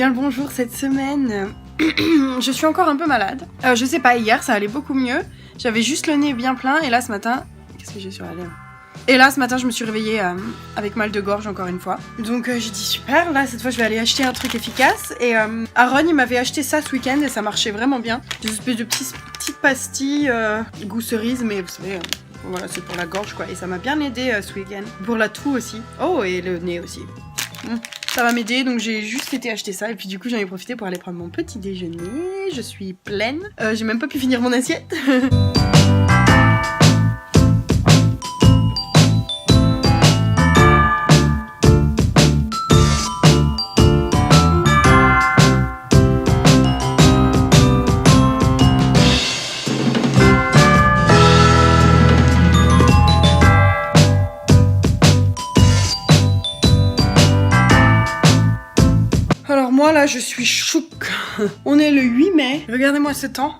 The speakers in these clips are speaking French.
bien le bonjour cette semaine. Je suis encore un peu malade. Je sais pas, hier ça allait beaucoup mieux. J'avais juste le nez bien plein et là ce matin... Qu'est-ce que j'ai sur la lèvre? Et là ce matin je me suis réveillée avec mal de gorge encore une fois. Donc j'ai dit super, là cette fois je vais aller acheter un truc efficace. Et Aaron il m'avait acheté ça ce week-end et ça marchait vraiment bien. Des espèces de petites pastilles goût cerise, mais vous savez... Voilà, c'est pour la gorge quoi, et ça m'a bien aidé ce week-end. Pour la toux aussi. Oh, et le nez aussi. Ça va m'aider, donc j'ai juste été acheter ça, et puis du coup j'en ai profité pour aller prendre mon petit déjeuner. Je suis pleine. J'ai même pas pu finir mon assiette. Alors moi là je suis chouk. On est le 8 mai. Regardez-moi ce temps.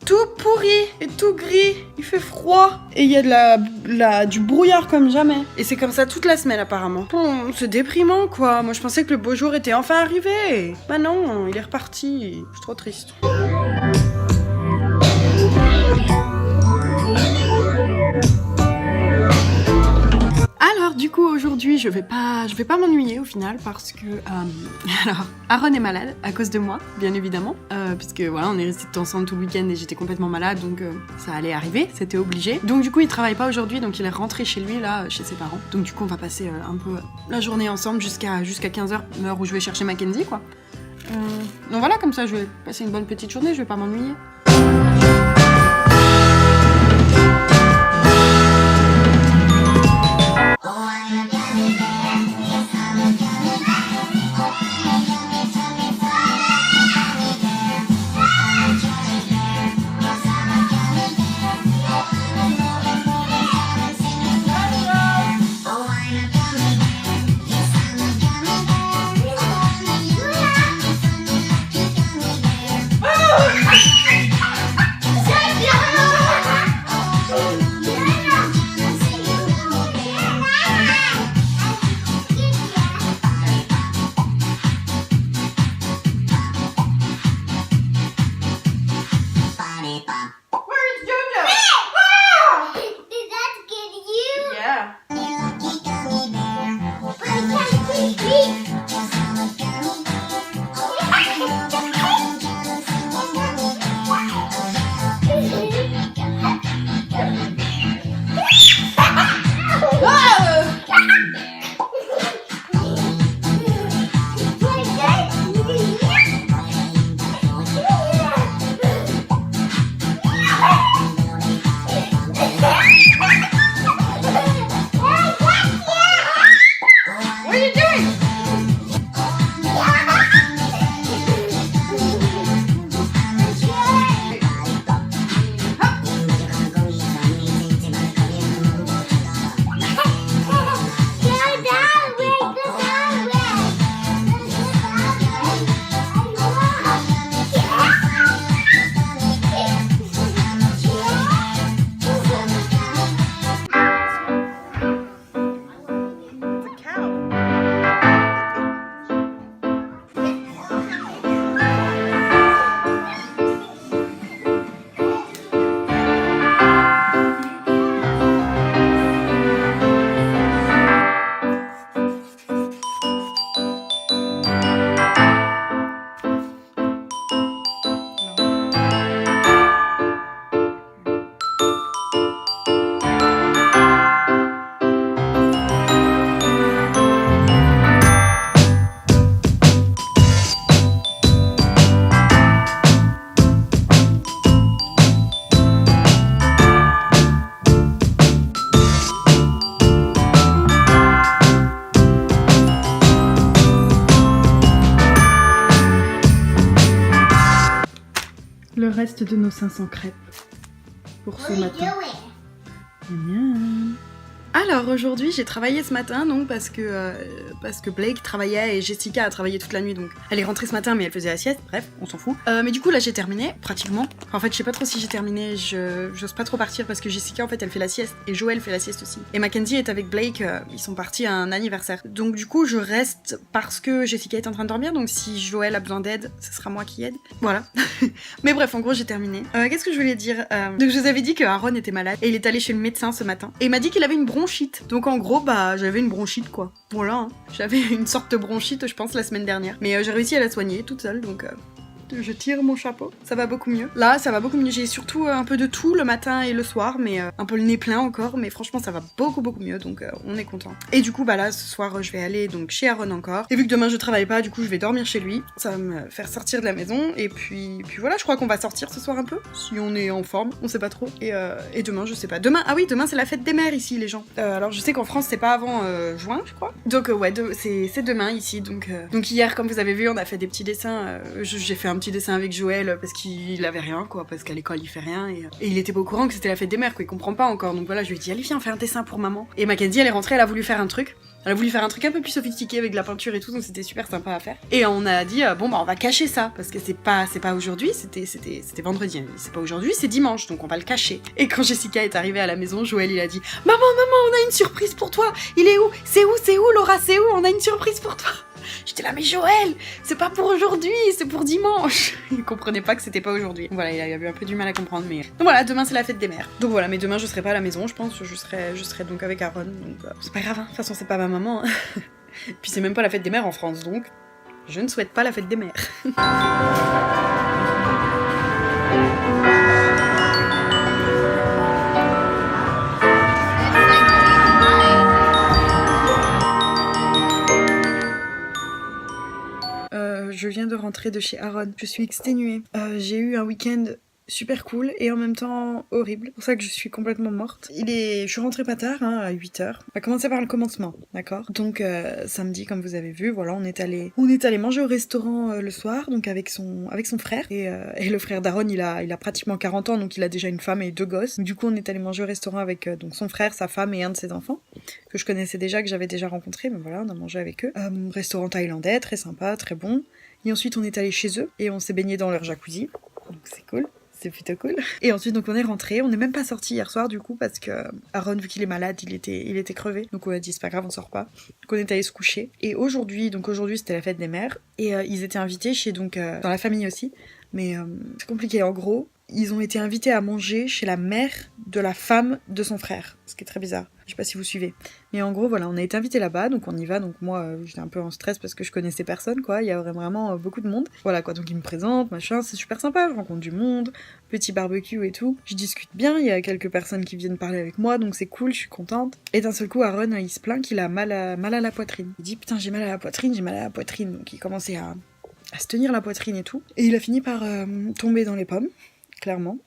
Tout pourri et tout gris. Il fait froid. Et il y a du brouillard comme jamais. Et c'est comme ça toute la semaine apparemment. Bon, c'est déprimant quoi. Moi je pensais que le beau jour était enfin arrivé. Bah non, il est reparti. Je suis trop triste. Alors du coup aujourd'hui je vais pas m'ennuyer au final parce que alors Aaron est malade à cause de moi bien évidemment puisque voilà on est restés ensemble tout le week-end et j'étais complètement malade donc ça allait arriver, c'était obligé. Donc du coup il travaille pas aujourd'hui donc il est rentré chez lui là chez ses parents. Donc du coup on va passer un peu la journée ensemble jusqu'à 15h, l'heure où je vais chercher Mackenzie quoi. Donc voilà, comme ça je vais passer une bonne petite journée, je vais pas m'ennuyer. Le reste de nos 500 crêpes pour ce matin. Miam. Alors aujourd'hui j'ai travaillé ce matin donc parce que Blake travaillait et Jessica a travaillé toute la nuit donc elle est rentrée ce matin mais elle faisait la sieste, bref on s'en fout. Mais du coup là j'ai terminé pratiquement. En fait je sais pas trop si j'ai terminé, j'ose pas trop partir parce que Jessica en fait elle fait la sieste et Joël fait la sieste aussi. Et Mackenzie est avec Blake, ils sont partis à un anniversaire. Donc du coup je reste parce que Jessica est en train de dormir donc si Joël a besoin d'aide ce sera moi qui aide. Voilà. Mais bref en gros j'ai terminé. Qu'est-ce que je voulais dire donc je vous avais dit que Aaron était malade et il est allé chez le médecin ce matin et il m'a dit qu'il avait une bronchite. Donc en gros, bah j'avais une bronchite quoi. Voilà, hein. J'avais une sorte de bronchite je pense la semaine dernière. Mais j'ai réussi à la soigner toute seule donc je tire mon chapeau. Ça va beaucoup mieux. Là, ça va beaucoup mieux. J'ai surtout un peu de tout le matin et le soir, mais un peu le nez plein encore. Mais franchement, ça va beaucoup mieux, donc on est content. Et du coup, bah là, ce soir, je vais aller donc chez Aaron encore. Et vu que demain je travaille pas, du coup, je vais dormir chez lui. Ça va me faire sortir de la maison. Et puis voilà, je crois qu'on va sortir ce soir un peu, si on est en forme. On sait pas trop. Et demain, je sais pas. Demain, ah oui, demain c'est la fête des mères ici, les gens. Alors je sais qu'en France c'est pas avant juin, je crois. Donc ouais, c'est demain ici. Donc hier, comme vous avez vu, on a fait des petits dessins. J'ai fait un petit dessin avec Joël parce qu'il avait rien quoi, parce qu'à l'école il fait rien et il était pas au courant que c'était la fête des mères quoi, il comprend pas encore. Donc voilà, je lui ai dit allez viens on fait un dessin pour maman. Et Mackenzie elle est rentrée, elle a voulu faire un truc. Elle a voulu faire un truc un peu plus sophistiqué avec de la peinture et tout, donc c'était super sympa à faire. Et on a dit bon bah on va cacher ça parce que c'est pas aujourd'hui, c'était vendredi, c'est pas aujourd'hui, c'est dimanche, donc on va le cacher. Et quand Jessica est arrivée à la maison, Joël il a dit maman, on a une surprise pour toi. Il est où? C'est où Laura? C'est où? On a une surprise pour toi. J'étais là mais Joël, c'est pas pour aujourd'hui, c'est pour dimanche. Il comprenait pas que c'était pas aujourd'hui. Voilà, il a eu un peu du mal à comprendre, mais donc voilà, demain c'est la fête des mères. Donc voilà, mais demain je serai pas à la maison, je pense, je serai donc avec Aaron, donc c'est pas grave, hein. De toute façon c'est pas ma maman. Hein. Puis c'est même pas la fête des mères en France, donc je ne souhaite pas la fête des mères. Je viens de rentrer de chez Aaron. Je suis exténuée. J'ai eu un week-end super cool et en même temps horrible. C'est pour ça que je suis complètement morte. Je suis rentrée pas tard, hein, à 8h. On va commencer par le commencement, d'accord? Donc samedi, comme vous avez vu, voilà, on est allé manger au restaurant le soir, donc avec son frère. Et le frère d'Aaron, il a pratiquement 40 ans, donc il a déjà une femme et 2 gosses. Du coup, on est allé manger au restaurant avec donc son frère, sa femme et un de ses enfants, que je connaissais déjà, que j'avais déjà rencontré, mais voilà, on a mangé avec eux. Restaurant thaïlandais, très sympa, très bon. Et ensuite, on est allé chez eux et on s'est baigné dans leur jacuzzi. Donc c'est cool. C'est plutôt cool. Et ensuite, donc on est rentré. On n'est même pas sorti hier soir, du coup, parce que Aaron, vu qu'il est malade, il était crevé. Donc on a dit, c'est pas grave, on sort pas. Donc on est allé se coucher. Et aujourd'hui, c'était la fête des mères. Et ils étaient invités chez, dans la famille aussi. Mais c'est compliqué. En gros, ils ont été invités à manger chez la mère de la femme de son frère. Ce qui est très bizarre. Je sais pas si vous suivez. Mais en gros, voilà, on a été invités là-bas, donc on y va. Donc moi, j'étais un peu en stress parce que je connaissais personne, quoi. Il y a vraiment beaucoup de monde. Voilà, quoi. Donc ils me présentent, machin, c'est super sympa. Je rencontre du monde, petit barbecue et tout. Je discute bien. Il y a quelques personnes qui viennent parler avec moi, donc c'est cool, je suis contente. Et d'un seul coup, Aaron, il se plaint qu'il a mal à la poitrine. Il dit putain, j'ai mal à la poitrine. Donc il commençait à se tenir la poitrine et tout. Et il a fini par tomber dans les pommes, clairement.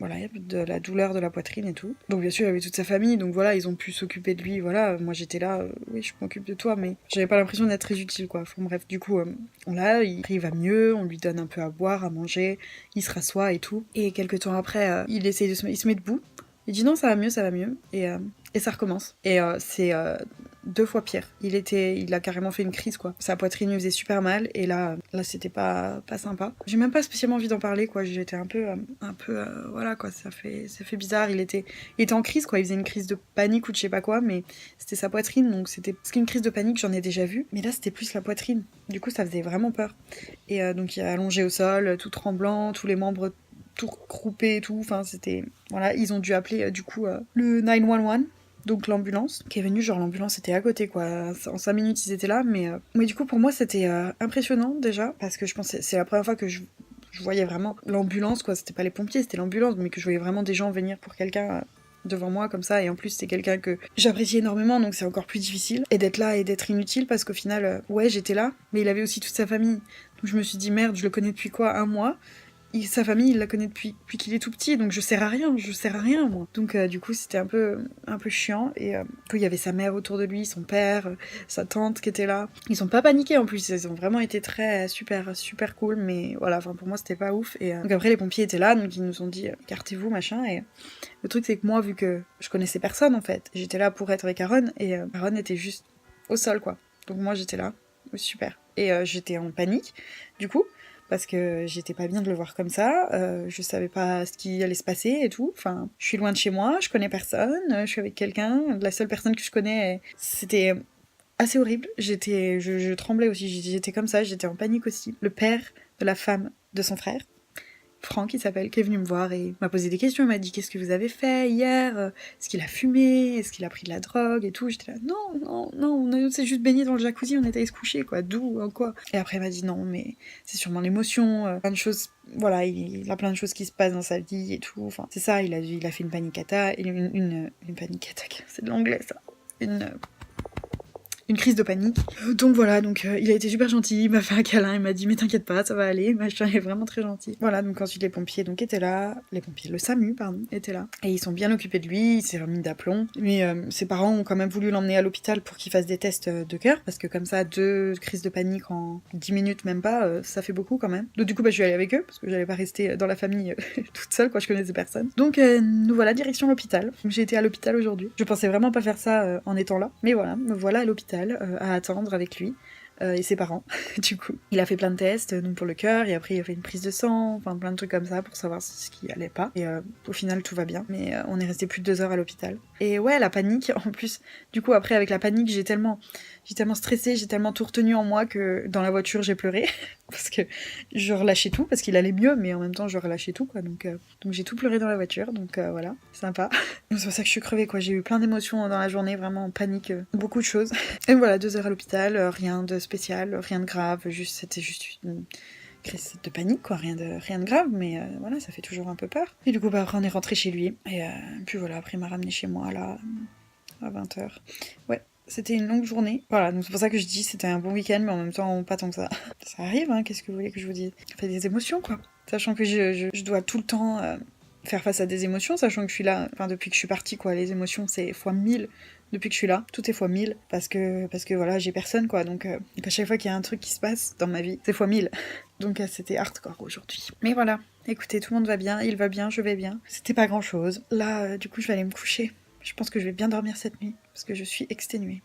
Voilà, il y a de la douleur de la poitrine et tout. Donc bien sûr, il y avait toute sa famille, donc voilà, ils ont pu s'occuper de lui, voilà. Moi j'étais là, oui, je m'occupe de toi, mais j'avais pas l'impression d'être très utile, quoi. Enfin, bref, du coup, il va mieux, on lui donne un peu à boire, à manger, il se rassoit et tout. Et quelques temps après, il se met debout. Il dit non, ça va mieux, et ça recommence. Et c'est 2 fois pire. Il a carrément fait une crise, quoi. Sa poitrine lui faisait super mal, et là c'était pas sympa. J'ai même pas spécialement envie d'en parler, quoi. J'étais un peu voilà, quoi. Ça fait bizarre. Il était en crise, quoi. Il faisait une crise de panique ou de je sais pas quoi, mais c'était sa poitrine, donc parce qu'une crise de panique, j'en ai déjà vu, mais là c'était plus la poitrine. Du coup, ça faisait vraiment peur. Et donc il est allongé au sol, tout tremblant, tous les membres tout regroupés et tout, enfin c'était... Voilà, ils ont dû appeler du coup le 911, donc l'ambulance, qui est venue, genre l'ambulance était à côté, quoi. En 5 minutes ils étaient là, mais du coup pour moi c'était impressionnant déjà, parce que je pensais, c'est la première fois que je voyais vraiment l'ambulance, quoi. C'était pas les pompiers, c'était l'ambulance, mais que je voyais vraiment des gens venir pour quelqu'un devant moi comme ça, et en plus c'est quelqu'un que j'apprécie énormément, donc c'est encore plus difficile, et d'être là et d'être inutile, parce qu'au final, ouais j'étais là, mais il avait aussi toute sa famille, donc je me suis dit merde, je le connais depuis quoi, 1 mois. sa famille, il la connaît depuis qu'il est tout petit, donc je sers à rien, moi. Donc du coup, c'était un peu chiant, et qu'il y avait sa mère autour de lui, son père, sa tante qui était là. Ils ont pas paniqué en plus, ils ont vraiment été très super cool, mais voilà, enfin pour moi c'était pas ouf. Et donc après les pompiers étaient là, donc ils nous ont dit écartez-vous machin. Et le truc c'est que moi, vu que je connaissais personne en fait, j'étais là pour être avec Aaron, et Aaron était juste au sol quoi. Donc moi j'étais là, super. Et j'étais en panique du coup, parce que j'étais pas bien de le voir comme ça, je savais pas ce qui allait se passer et tout, enfin, je suis loin de chez moi, je connais personne, je suis avec quelqu'un, la seule personne que je connais, c'était assez horrible, je tremblais aussi, j'étais comme ça, j'étais en panique aussi. Le père de la femme de son frère, Franck il s'appelle, qui est venu me voir et m'a posé des questions, il m'a dit qu'est-ce que vous avez fait hier, est-ce qu'il a fumé, est-ce qu'il a pris de la drogue et tout, j'étais là non, on s'est juste baigné dans le jacuzzi, on est allé se coucher quoi, d'où, quoi. Et après il m'a dit non mais c'est sûrement l'émotion, plein de choses, voilà, il a plein de choses qui se passent dans sa vie et tout, enfin c'est ça, il a fait une panic attack, une panic attack, c'est de l'anglais ça, une crise de panique. Donc voilà, il a été super gentil, il m'a fait un câlin, il m'a dit mais t'inquiète pas, ça va aller, machin, il est vraiment très gentil. Voilà, donc ensuite les pompiers étaient là, le SAMU pardon, était là, et ils sont bien occupés de lui, il s'est remis d'aplomb, mais ses parents ont quand même voulu l'emmener à l'hôpital pour qu'il fasse des tests de cœur, parce que comme ça, 2 crises de panique en 10 minutes même pas, ça fait beaucoup quand même. Donc du coup je suis allée avec eux, parce que j'allais pas rester dans la famille toute seule, je connaissais personne. Donc nous voilà direction l'hôpital, j'ai été à l'hôpital aujourd'hui. Je pensais vraiment pas faire ça en étant là, mais voilà, me voilà à l'hôpital, à attendre avec lui et ses parents. Du coup, il a fait plein de tests, donc pour le cœur, et après il a fait une prise de sang, enfin plein de trucs comme ça pour savoir ce qui allait pas. Et au final tout va bien, mais on est resté plus de 2 heures à l'hôpital. Et ouais, la panique, en plus, du coup après avec la panique, j'ai tellement stressé, j'ai tellement tout retenu en moi que dans la voiture j'ai pleuré parce que je relâchais tout, parce qu'il allait mieux, mais en même temps je relâchais tout quoi, donc j'ai tout pleuré dans la voiture, donc voilà, sympa. Donc c'est pour ça que je suis crevée quoi, j'ai eu plein d'émotions dans la journée, vraiment en panique, beaucoup de choses. Et voilà, 2 heures à l'hôpital, rien de spécial, rien de grave, c'était juste une crise de panique quoi, rien de grave, mais voilà, ça fait toujours un peu peur. Et du coup après on est rentré chez lui, et puis voilà, après il m'a ramené chez moi là, à 20h. Ouais. C'était une longue journée. Voilà, donc c'est pour ça que je dis c'était un bon week-end, mais en même temps pas tant que ça. Ça arrive, hein, qu'est-ce que vous voulez que je vous dise? Ça fait des émotions, quoi. Sachant que je dois tout le temps faire face à des émotions, sachant que je suis là, enfin depuis que je suis partie, quoi. Les émotions, c'est fois 1000 depuis que je suis là. Tout est fois 1000, parce que voilà, j'ai personne, quoi. Donc à chaque fois qu'il y a un truc qui se passe dans ma vie, c'est fois 1000. Donc c'était hardcore aujourd'hui. Mais voilà, écoutez, tout le monde va bien, il va bien, je vais bien. C'était pas grand-chose. Là, du coup, je vais aller me coucher. Je pense que je vais bien dormir cette nuit, parce que je suis exténuée.